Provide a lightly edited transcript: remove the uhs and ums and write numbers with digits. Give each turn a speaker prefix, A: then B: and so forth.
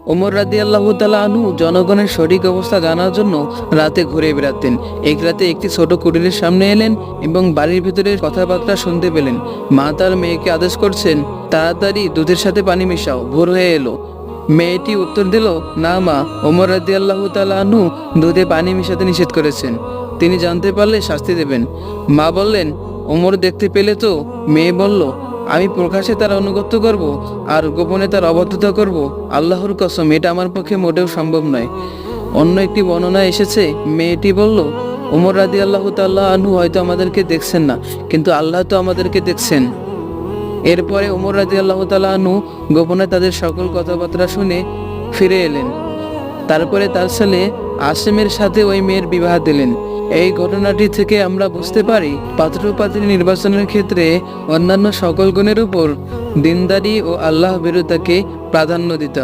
A: ওমর রাদিয়াল্লাহু তাআলা আনহু জনগণের সঠিক অবস্থা জানার জন্য রাতে ঘুরে বেড়াতেন। এক রাতে একটি ছোট কুটিরের সামনে এলেন এবং বাড়ির ভিতরের কথাবার্তা শুনতে পেলেন। মা তার মেয়েকে আদেশ করছেন, তাড়াতাড়ি দুধের সাথে পানি মেশাও, ভোর হয়ে এলো। মেয়েটি উত্তর দিল, না মা, ওমর রাদিয়াল্লাহু তাআলা আনহু দুধে পানি মেশাতে নিষেধ করেছেন, তিনি জানতে পারলে শাস্তি দেবেন। মা বললেন, ওমর দেখতে পেলে তো? মেয়ে বলল, আমি প্রকাশ্যে তার আনুগত্য করব আর গোপনে তার অবাধ্যতা করব? আল্লাহর কসম, এটা আমার পক্ষে মোটেও সম্ভব নয়। অন্য একটি বর্ণনা এসেছে, মেয়েটি বলল, ওমর রাদিয়াল্লাহু তাআলা আনহু হয়তো আমাদেরকে দেখছেন না, কিন্তু আল্লাহ তো আমাদেরকে দেখছেন। এরপরে ওমর রাদিয়াল্লাহু তাআলা আনহু গোপনে তাদের সকল কথাবার্তা শুনে ফিরে এলেন। তারপরে তার ছেলে আসিমের সাথে ওই মেয়ের বিবাহ দিলেন। এই ঘটনাটি থেকে আমরা বুঝতে পারি, পাত্র-পাত্রী নির্বাচনের ক্ষেত্রে অন্যান্য সকল গুণের উপর দিনদারি ও আল্লাহ ভীরুতাকে প্রাধান্য দিতে হবে।